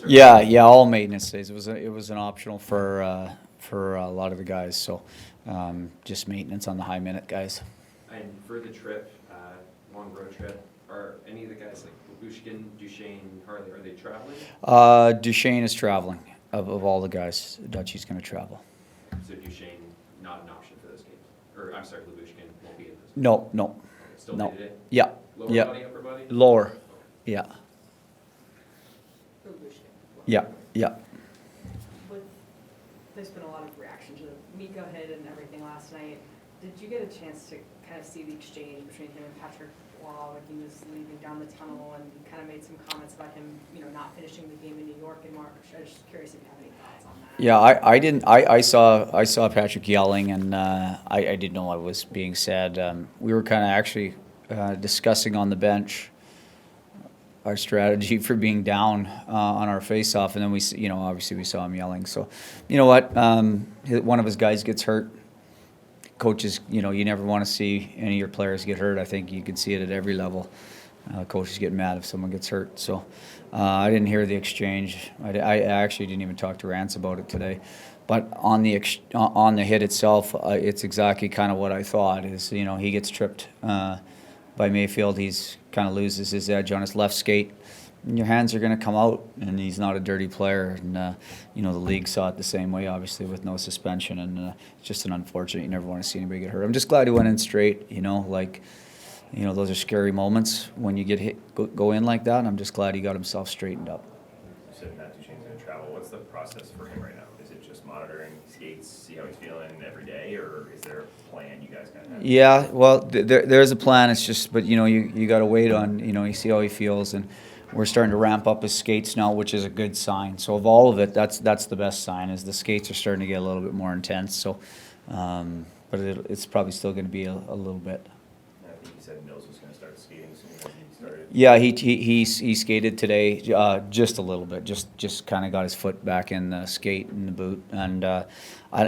Or Yeah, all maintenance days. It was an optional for a lot of the guys, so just maintenance on the high minute guys. And for the trip, long road trip, are any of the guys like Babushkin, Duchesne, Harley, are they traveling? Duchesne is traveling. Of all the guys, Dutchie's going to travel. So Duchesne, not an option for those games? Or, I'm sorry, Babushkin won't be in those games? No. Okay, still No. day-to-day? Yeah. Lower Yeah. body, upper body? Lower. Okay. Yeah. Yeah. Yeah. There's been a lot of reaction to the Mikko hit and everything last night. Did you get a chance to kind of see the exchange between him and Patrick Waugh when he was leaving down the tunnel, and he kind of made some comments about him, not finishing the game in New York in March? I was just curious if you have any thoughts on that. Yeah, I didn't. I saw Patrick yelling, and I didn't know what was being said. We were kind of actually discussing on the bench our strategy for being down on our face-off, and then obviously we saw him yelling. So, you know what? One of his guys gets hurt. Coaches, you never want to see any of your players get hurt. I think you can see it at every level. Coaches get mad if someone gets hurt. So, I didn't hear the exchange. I actually didn't even talk to Rance about it today. But on the hit itself, it's exactly kind of what I thought. Is he gets tripped by Mayfield. He's kind of loses his edge on his left skate. And your hands are going to come out, and he's not a dirty player. And the league saw it the same way, obviously, with no suspension. And it's just an unfortunate. You never want to see anybody get hurt. I'm just glad he went in straight. Those are scary moments when you get hit, go in like that. And I'm just glad he got himself straightened up. You said Matt Duchene's going to travel. What's the process for him right now? Is it just monitoring skates, see how he's feeling every day, or is there a plan you guys kind of have? Yeah, well, there's a plan. It's just, but you got to wait on, you see how he feels, and we're starting to ramp up his skates now, which is a good sign. So of all of it, that's the best sign, is the skates are starting to get a little bit more intense. So, but it's probably still going to be a little bit. I think you said Mills was going to start skating as soon as he started. Yeah, he skated today, just a little bit, just kind of got his foot back in the skate in the boot, and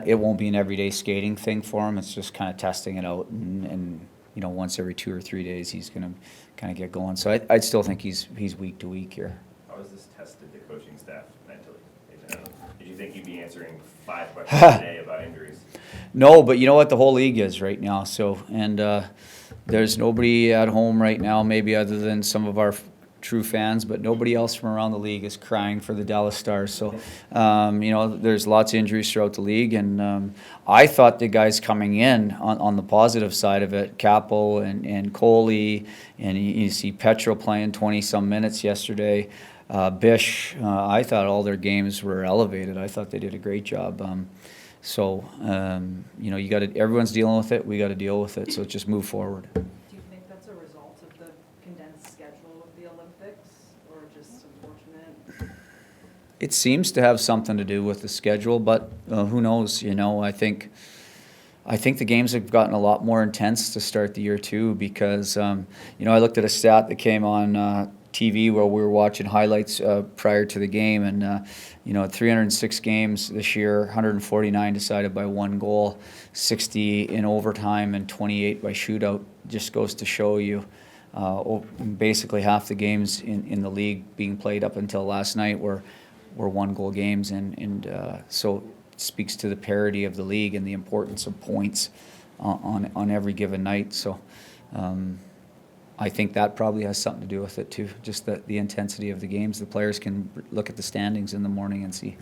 it won't be an everyday skating thing for him. It's just kind of testing it out, and once every 2 or 3 days he's going to kind of get going. So I'd still think he's week to week here. How has this tested the coaching staff mentally? Did you think you'd be answering 5 questions a day about injuries? No, but you know what, the whole league is right now. So, and there's nobody at home right now, maybe other than some of our true fans, but nobody else from around the league is crying for the Dallas Stars. So, there's lots of injuries throughout the league, and I thought the guys coming in on the positive side of it, Capel and Coley, and you see Petro playing 20-some minutes yesterday. Bish, I thought all their games were elevated. I thought they did a great job. You got to. Everyone's dealing with it. We got to deal with it. So just move forward. Do you think that's a result of the condensed schedule with the Olympics, or just unfortunate? It seems to have something to do with the schedule, but who knows? I think the games have gotten a lot more intense to start the year too, because I looked at a stat that came on TV while we were watching highlights prior to the game, and 306 games this year, 149 decided by 1 goal, 60 in overtime, and 28 by shootout. Just goes to show you basically half the games in the league being played up until last night were 1-goal games, and so it speaks to the parity of the league and the importance of points on every given night. So I think that probably has something to do with it too, just the intensity of the games. The players can look at the standings in the morning and see.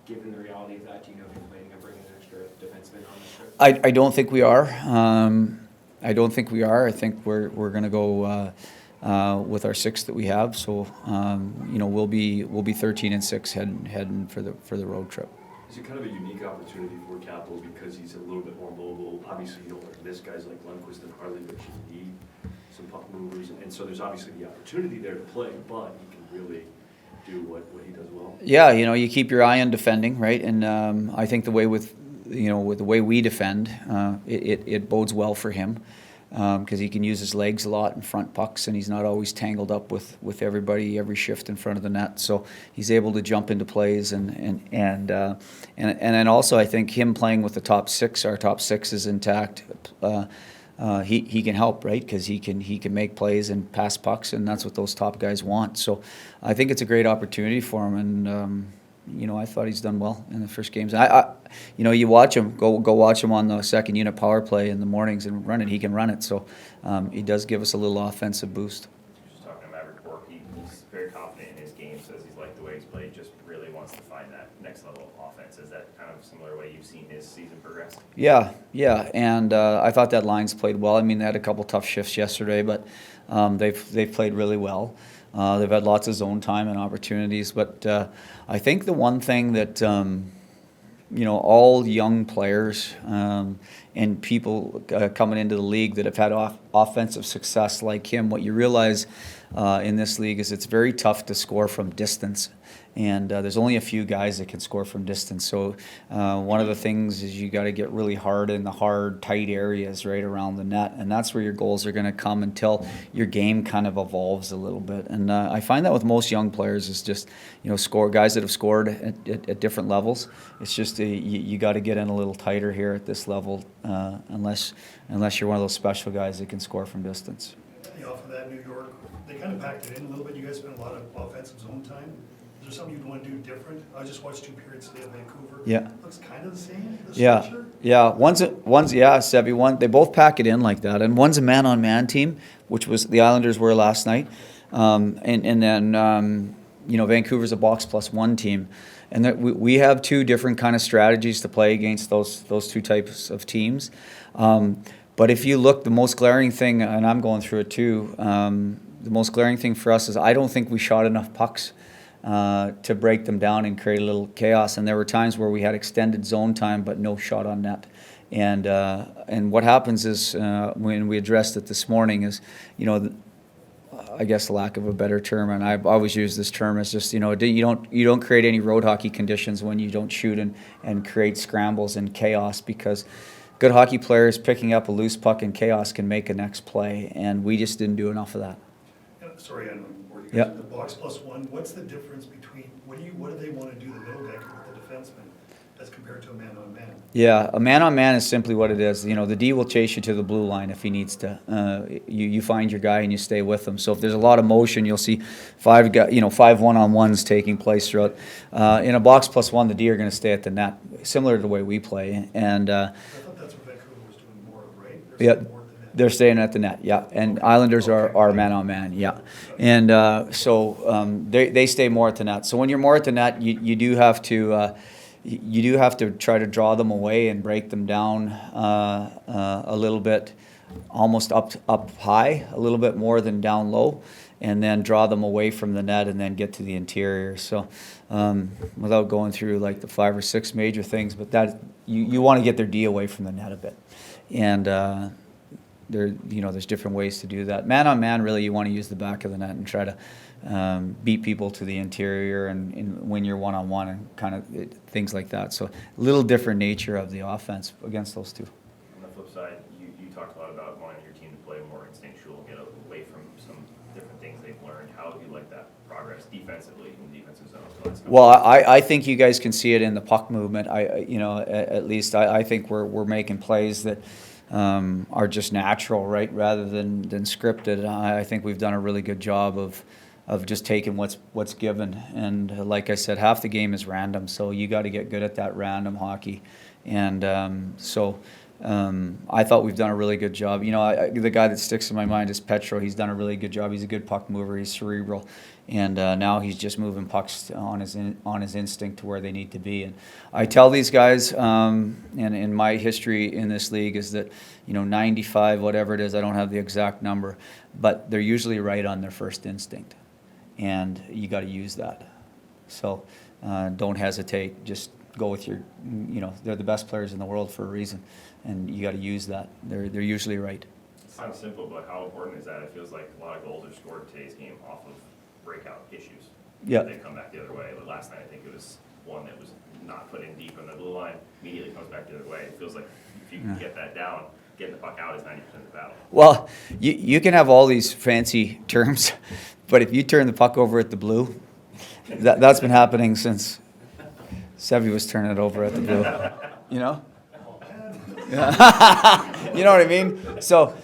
Given the reality of that, do you know if you're planning on bringing an extra defenseman on this trip? I don't think we are. I think we're going to go with our 6 that we have. So we'll be 13-6 heading for the road trip. Is it kind of a unique opportunity for Capel because he's a little bit more mobile? Obviously, you don't want to miss guys like Lundqvist and Harley, but you need some puck movers, and so there's obviously the opportunity there to play, but he can really do what he does well. Yeah, you keep your eye on defending, right? And I think the way with the way we defend, it bodes well for him. Because he can use his legs a lot in front pucks, and he's not always tangled up with everybody every shift in front of the net. So he's able to jump into plays, and then also I think him playing with the top 6, our top 6 is intact. he can help, right? Because he can make plays and pass pucks, and that's what those top guys want. So I think it's a great opportunity for him, and I thought he's done well in the first games. You watch him, go watch him on the second unit power play in the mornings and run it. He can run it, so he does give us a little offensive boost. Just talking to Maverick Bork, he's very confident in his game, says he's liked the way he's played, just really wants to find that next level of offense. Is that kind of a similar way you've seen his season progress? Yeah, and I thought that line's played well. I mean, they had a couple tough shifts yesterday, but they've played really well. They've had lots of zone time and opportunities, but I think the one thing that all young players and people coming into the league that have had offensive success like him, what you realize in this league is it's very tough to score from distance. And there's only a few guys that can score from distance. So one of the things is you got to get really hard in the hard, tight areas right around the net. And that's where your goals are going to come until your game kind of evolves a little bit. And I find that with most young players is just, guys that have scored at different levels. It's just you got to get in a little tighter here at this level unless you're one of those special guys that can score from distance. Off of that, New York, they kind of packed it in a little bit. You guys spent a lot of offensive zone time. Is there something you'd want to do different? I just watched 2 periods today at Vancouver. Yeah. Looks kind of the same, the Yeah, structure. yeah. One's Sevy. They both pack it in like that, and one's a man-on-man team, which was the Islanders were last night, and then Vancouver's a box plus one team, and that we have 2 different kind of strategies to play against those 2 types of teams. But if you look, the most glaring thing, and I'm going through it too, the most glaring thing for us is I don't think we shot enough pucks to break them down and create a little chaos. And there were times where we had extended zone time but no shot on net. And what happens is when we addressed it this morning is, I guess the lack of a better term, and I've always used this term, is just you don't create any road hockey conditions when you don't shoot and create scrambles and chaos, because good hockey players picking up a loose puck in chaos can make a next play, and we just didn't do enough of that. Sorry, I'm bored. Yep. The box plus one, what's the difference between, what do they want to do, the middle decker with the defenseman, as compared to a man-on-man? Yeah, a man-on-man is simply what it is. The D will chase you to the blue line if he needs to. You find your guy and you stay with him. So if there's a lot of motion, you'll see 5 one-on-ones taking place throughout. In a box plus one, the D are going to stay at the net, similar to the way we play. And I thought that's what Vancouver was doing more of, right? yeah, More at the net. they're staying at the net. Yeah, and Islanders are man-on-man. Yeah, and so they stay more at the net. So when you're more at the net, you do have to. You do have to try to draw them away and break them down a little bit, almost up high, a little bit more than down low, and then draw them away from the net and then get to the interior. So without going through like the 5 or 6 major things, but that you want to get their D away from the net a bit. And there's different ways to do that. Man on man, really, you want to use the back of the net and try to beat people to the interior and win your one-on-one and kind of things like that. So a little different nature of the offense against those 2. On the flip side, you talked a lot about wanting your team to play more instinctual, get away from some different things they've learned. How have you liked that progress defensively in the defensive zone? Well, I think you guys can see it in the puck movement. At least I think we're making plays that are just natural, right, rather than scripted. I think we've done a really good job of just taking what's given. And like I said, half the game is random, so you got to get good at that random hockey. And I thought we've done a really good job. The guy that sticks in my mind is Petro. He's done a really good job. He's a good puck mover. He's cerebral. And now he's just moving pucks on his instinct to where they need to be. And I tell these guys, and in my history in this league is that, 95, whatever it is, I don't have the exact number, but they're usually right on their first instinct. And you got to use that. So don't hesitate. Just go with your, they're the best players in the world for a reason. And you got to use that. They're usually right. It sounds simple, but how important is that? It feels like a lot of goals are scored in today's game off of breakout issues. Yeah. They come back the other way. But last night, I think it was one that was not put in deep on the blue line, immediately comes back the other way. It feels like if you can get that down, getting the puck out is 90% of the battle. Well, you can have all these fancy terms, but if you turn the puck over at the blue, that's been happening since Sevy was turning it over at the blue. You know what I mean? So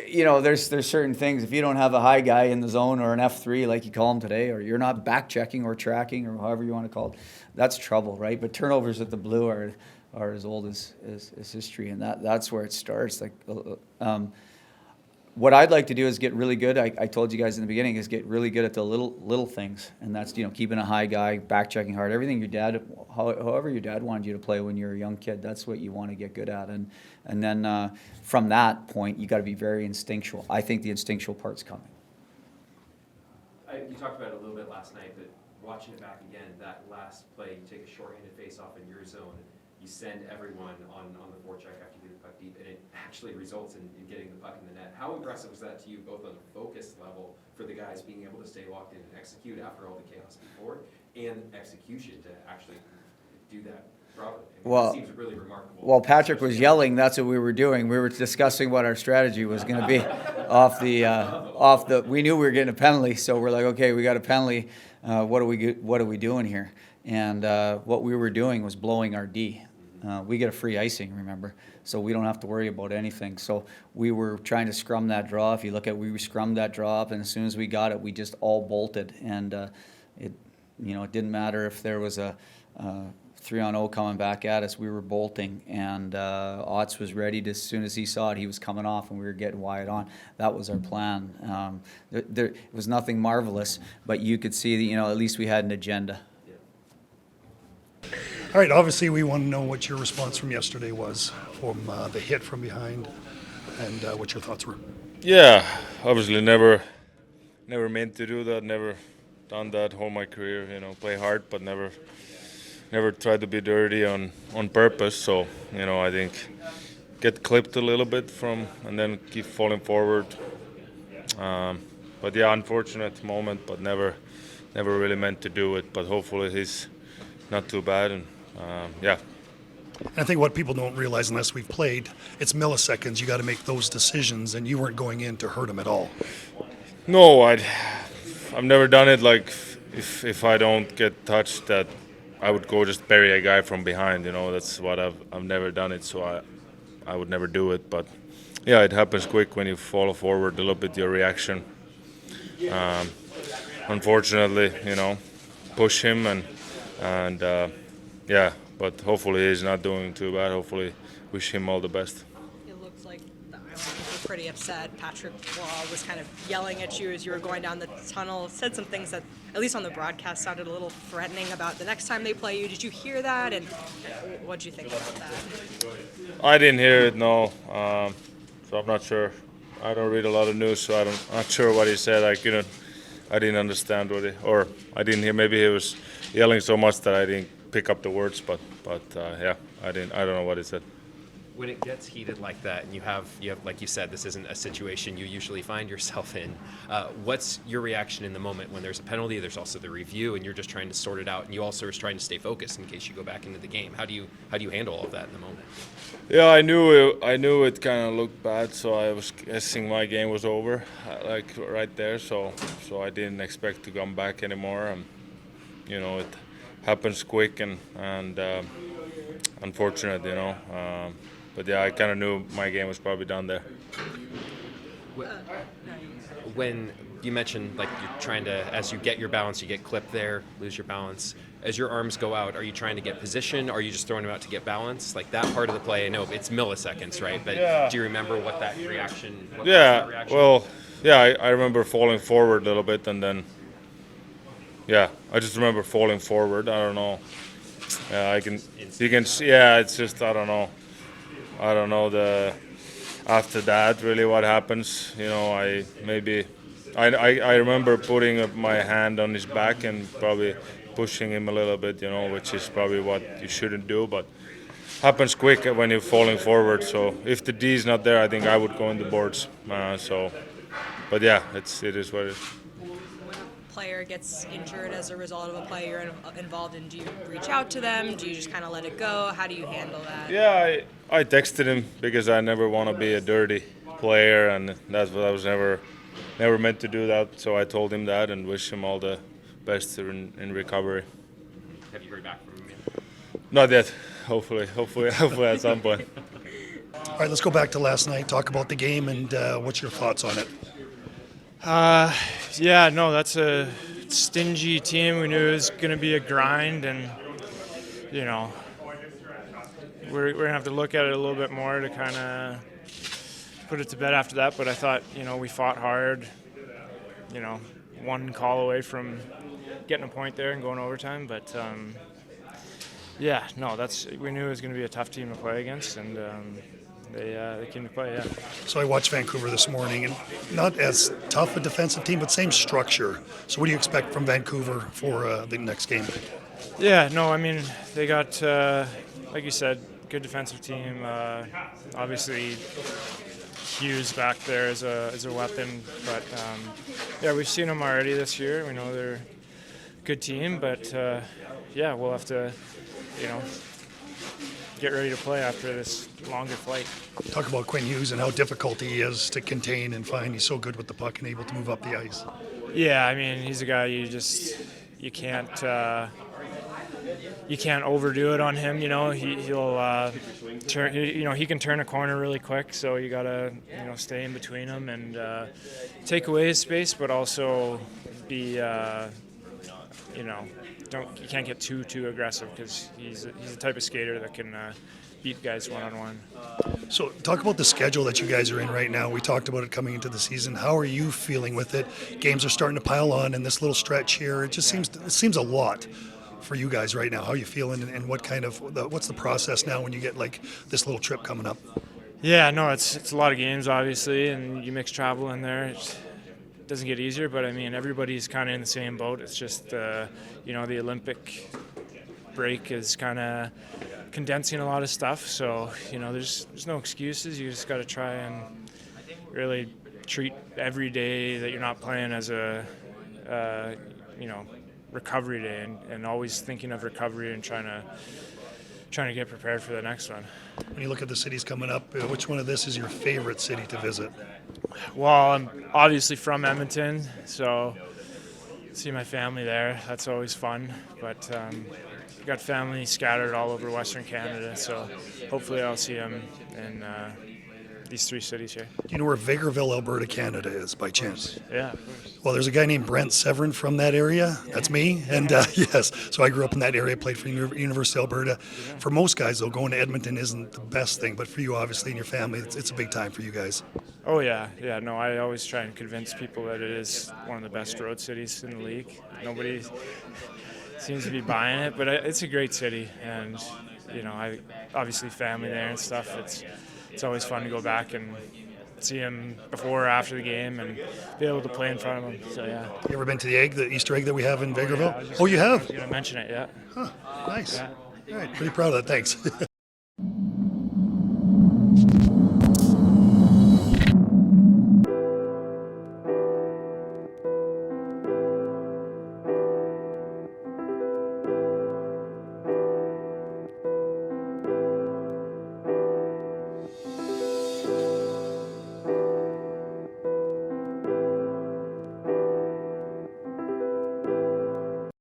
you know, there's certain things. If you don't have a high guy in the zone or an F3 like you call him today, or you're not back checking or tracking or however you want to call it, that's trouble, right? But turnovers at the Blue are as old as history, and that's where it starts. Like, what I'd like to do is get really good. I told you guys in the beginning is get really good at the little things, and that's, you know, keeping a high guy, back checking hard, everything your dad, however your dad wanted you to play when you were a young kid. That's what you want to get good at, and then from that point you got to be very instinctual. I think the instinctual part's coming. You talked about it a little bit last night, but watching it back again, that last play, you take a shorthanded face-off in your zone, you send everyone on the forecheck after you get the puck deep, and it actually results in getting the puck in the net. How impressive was that to you, both on a focus level for the guys being able to stay locked in and execute after all the chaos before, and execution to actually do that properly? I mean, Well, it seems really remarkable. While Patrick was yelling, that's what we were doing. We were discussing what our strategy was going to be off the. We knew we were getting a penalty, so we're like, okay, we got a penalty. What are we doing here? And what we were doing was blowing our D. We get a free icing, remember, so we don't have to worry about anything. So we were trying to scrum that draw. If you look at, we scrummed that draw up, and as soon as we got it, we just all bolted. And it didn't matter if there was a 3-on-0 coming back at us. We were bolting, and Otts was ready to, as soon as he saw it, he was coming off, and we were getting wide on. That was our plan. It was nothing marvelous, but you could see that, at least we had an agenda. All right, obviously we want to know what your response from yesterday was, from the hit from behind, and what your thoughts were. Yeah, obviously never meant to do that, never done that all my career, play hard, but never tried to be dirty on purpose. So, I think get clipped a little bit and then keep falling forward. But yeah, unfortunate moment, but never really meant to do it. But hopefully he's not too bad, and yeah. And I think what people don't realize unless we've played, it's milliseconds. You got to make those decisions, and you weren't going in to hurt him at all. No, I've never done it. Like if I don't get touched, that I would go just bury a guy from behind. That's what I've never done it, so I would never do it. But yeah, it happens quick when you fall forward a little bit. Your reaction. Unfortunately, push him and yeah. But hopefully he's not doing too bad. Hopefully, wish him all the best. It looks like the Islanders were pretty upset. Patrick Waugh was kind of yelling at you as you were going down the tunnel. Said some things that, at least on the broadcast, sounded a little threatening about the next time they play you. Did you hear that? And what did you think about that? I didn't hear it, no. So I'm not sure. I don't read a lot of news, so I'm not sure what he said. I didn't understand or I didn't hear. Maybe he was yelling so much that I didn't pick up the words, but yeah, I don't know what he said. When it gets heated like that, and you have like you said, this isn't a situation you usually find yourself in. What's your reaction in the moment when there's a penalty? There's also the review, and you're just trying to sort it out, and you also are trying to stay focused in case you go back into the game. How do you handle all of that in the moment? Yeah, I knew it kind of looked bad, so I was guessing my game was over, like right there. So I didn't expect to come back anymore. It happens quick and unfortunate, but yeah, I kind of knew my game was probably done there. When you mentioned, like, you're trying to, as you get your balance, you get clipped there, lose your balance. As your arms go out, are you trying to get position? Or are you just throwing them out to get balance? Like that part of the play, I know it's milliseconds, right? But yeah. Do you remember what that reaction? I remember falling forward a little bit, and then. Yeah, I just remember falling forward. I don't know. It's just, I don't know. After that, really what happens, I remember putting my hand on his back and probably pushing him a little bit, which is probably what you shouldn't do, but happens quick when you're falling forward. So if the D is not there, I think I would go in the boards. But yeah, it is what it is. Player gets injured as a result of a play you're involved in, do you reach out to them? Do you just kind of let it go? How do you handle that? Yeah, I texted him because I never want to be a dirty player, and that's what I was never meant to do that. So I told him that and wish him all the best in recovery. Have you heard back from him? Not yet. Hopefully at some point. All right, let's go back to last night, talk about the game, and what's your thoughts on it? Yeah, no, that's a stingy team. We knew it was going to be a grind, and you know, we're going to have to look at it a little bit more to kind of put it to bed after that. But I thought, we fought hard. One call away from getting a point there and going overtime. But yeah, no, we knew it was going to be a tough team to play against, and they came to play. Yeah. So I watched Vancouver this morning, and not as tough a defensive team, but same structure. So what do you expect from Vancouver for the next game? Yeah, no, I mean, they got, like you said, good defensive team. Obviously, Hughes back there is a weapon. But, yeah, we've seen them already this year. We know they're a good team. But, yeah, we'll have to, get ready to play after this longer flight. Talk about Quinn Hughes and how difficult he is to contain and find. He's so good with the puck and able to move up the ice. Yeah, I mean, he's a guy you can't overdo it on him. He'll turn. He can turn a corner really quick. So you gotta stay in between him and take away his space, but also be you can't get too aggressive because he's the type of skater that can beat guys one-on-one. So talk about the schedule that you guys are in right now. We talked about it coming into the season. How are you feeling with it? Games are starting to pile on, and this little stretch here, it seems a lot for you guys right now. How are you feeling, and what's the process now when you get like this little trip coming up? Yeah, no, it's a lot of games obviously, and you mix travel in there. It doesn't get easier, but I mean everybody's kind of in the same boat. It's just the Olympic break is kind of condensing a lot of stuff. So there's no excuses. You just got to try and really treat every day that you're not playing as a recovery day, and always thinking of recovery and trying to get prepared for the next one. When you look at the cities coming up, which one of this is your favorite city to visit? Well, I'm obviously from Edmonton, so see my family there. That's always fun. But got family scattered all over Western Canada, so hopefully I'll see them in these three cities here. Do you know where Vegreville, Alberta, Canada is, by chance? Yeah, of course. Well, there's a guy named Brent Severin from that area. That's me. And yes, so I grew up in that area, played for University of Alberta. For most guys, though, going to Edmonton isn't the best thing. But for you, obviously, and your family, it's a big time for you guys. Oh, yeah. Yeah, no, I always try and convince people that it is one of the best road cities in the league. Nobody seems to be buying it, but it's a great city. And, I obviously family there and stuff. It's always fun to go back and see him before or after the game and be able to play in front of him. So, yeah. You ever been to the Easter egg that we have in Vegreville? Yeah, Oh, you have? I was going to mention it, yeah. Huh, nice. Yeah. All right, pretty proud of that. Thanks.